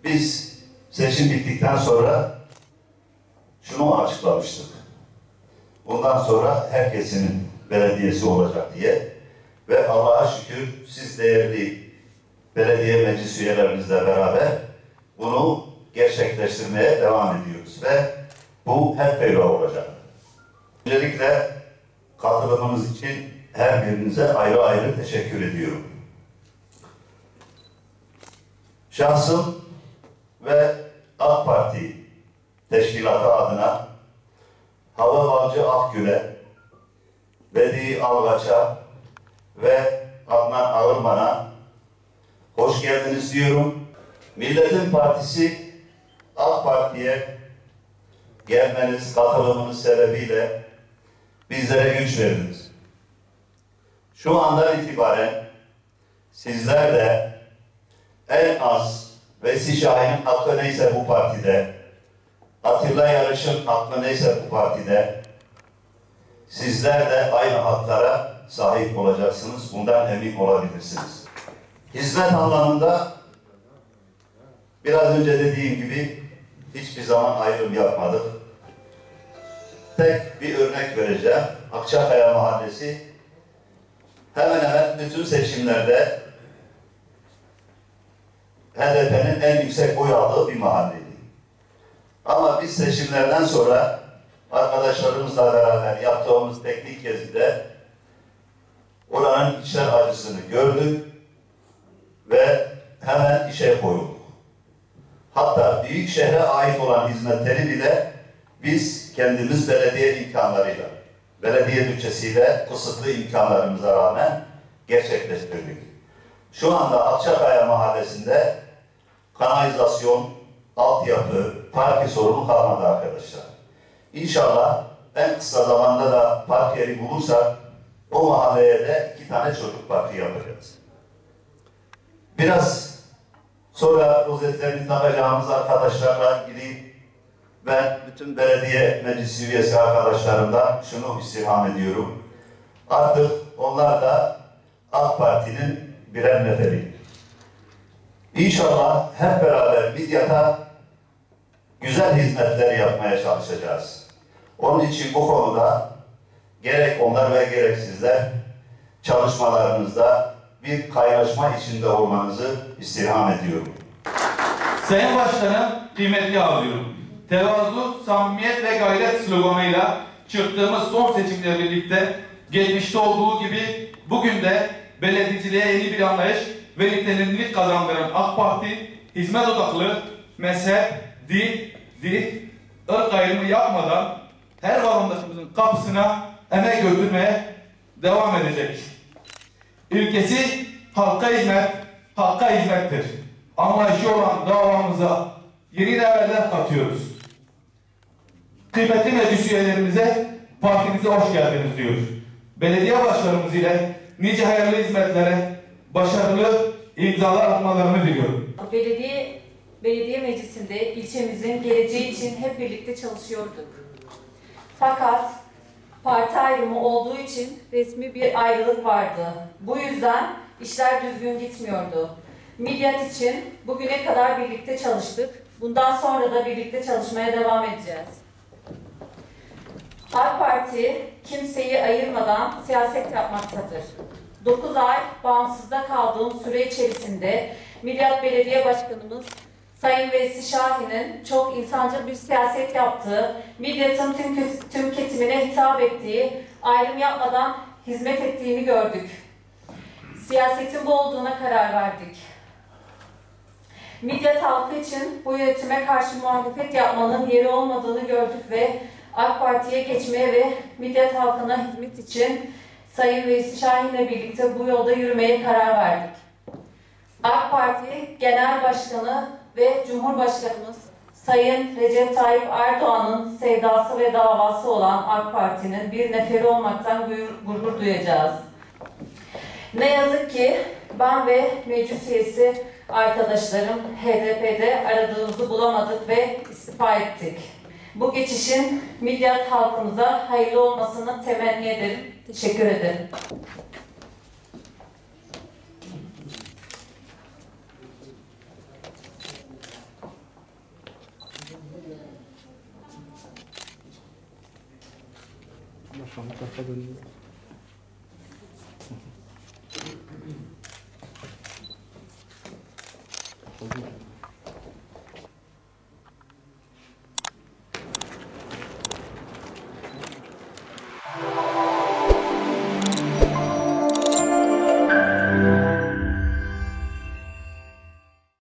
Biz seçim bittikten sonra şunu açıklamıştık. Bundan sonra herkesin belediyesi olacak diye ve Allah'a şükür siz değerli belediye meclis üyelerimizle beraber bunu gerçekleştirmeye devam ediyoruz ve bu hep böyle olacak. Öncelikle katılımınız için her birinize ayrı ayrı teşekkür ediyorum. Şahsım ve AK Parti teşkilatı adına Hava Balcı Akgül'e, Bedi Algaç'a ve Adnan Ağırman'a hoş geldiniz diyorum. Milletin Partisi AK Parti'ye gelmeniz, katılımınız sebebiyle bizlere güç verdiniz. Şu andan itibaren sizler de en az Veysi Şahin'in hakkı neyse bu partide, Atilla Yarış'ın hakkı neyse bu partide, sizler de aynı haklara sahip olacaksınız. Bundan emin olabilirsiniz. Hizmet anlamında biraz önce dediğim gibi hiçbir zaman ayrım yapmadık. Tek bir örnek vereceğim. Akçakaya Mahallesi hemen hemen bütün seçimlerde HDP'nin en yüksek oy aldığı bir mahalleydi. Ama biz seçimlerden sonra arkadaşlarımızla beraber yaptığımız teknik gezide oranın içler acısını gördük ve hemen işe koyulduk. Hatta büyük şehre ait olan hizmetleri bile biz kendimiz belediye imkanlarıyla, belediye bütçesiyle kısıtlı imkanlarımıza rağmen gerçekleştirdik. Şu anda Akçakaya Mahallesi'nde kanalizasyon, altyapı, park sorunu kalmadı arkadaşlar. İnşallah en kısa zamanda da park yeri bulursak o mahalleye de 2 tane çocuk parkı yapacağız. Biraz sonra rozetlerini takacağımız arkadaşlarla ilgili ben bütün belediye meclis üyesi arkadaşlarımdan şunu istirham ediyorum. Artık onlar da AK Parti'nin birer neferi. İnşallah hep beraber Midyat'a güzel hizmetler yapmaya çalışacağız. Onun için bu konuda gerek onlar ve gerek sizler çalışmalarınızda bir kaynaşma içinde olmanızı istirham ediyorum. Sayın Başkanım, kıymetli ağırlıyorum. Tevazu, samimiyet ve gayret sloganıyla çıktığımız son seçimle birlikte geçmişte olduğu gibi bugün de belediyeciliğe yeni bir anlayış ve nitelikli kazandıran AK Parti, hizmet odaklı, mezhep, dil, ırk ayrımı yapmadan her vatandaşımızın kapısına emek götürmeye devam edecek. İlkesi halka hizmet, hakka hizmettir. Anlayışı olan davamıza yeni değerler katıyoruz. Kıymetli meclis üyelerimize, partimize hoş geldiniz diyoruz. Belediye başkanımız ile nice hayırlı hizmetlere, başarılı imzalar atmalarını diliyorum. Belediye meclisinde ilçemizin geleceği için hep birlikte çalışıyorduk. Fakat parti ayrımı olduğu için resmi bir ayrılık vardı. Bu yüzden işler düzgün gitmiyordu. Midyat için bugüne kadar birlikte çalıştık. Bundan sonra da birlikte çalışmaya devam edeceğiz. AK Parti kimseyi ayırmadan siyaset yapmaktadır. 9 ay bağımsızda kaldığım süre içerisinde Midyat Belediye Başkanımız Sayın Veysi Şahin'in çok insancıl bir siyaset yaptığı, Midyat'ın tüm kesimine hitap ettiği, ayrım yapmadan hizmet ettiğini gördük. Siyasetin bu olduğuna karar verdik. Midyat halkı için bu yönetime karşı muhalefet yapmanın yeri olmadığını gördük ve AK Parti'ye geçmeye ve Midyat halkına hizmet için Sayın Veysi Şahin'le birlikte bu yolda yürümeye karar verdik. AK Parti Genel Başkanı ve Cumhurbaşkanımız Sayın Recep Tayyip Erdoğan'ın sevdası ve davası olan AK Parti'nin bir neferi olmaktan gurur duyacağız. Ne yazık ki ben ve meclis üyesi arkadaşlarım HDP'de aradığımızı bulamadık ve istifa ettik. Bu geçişin Midyat halkımıza hayırlı olmasını temenni ederim. Teşekkür ederim.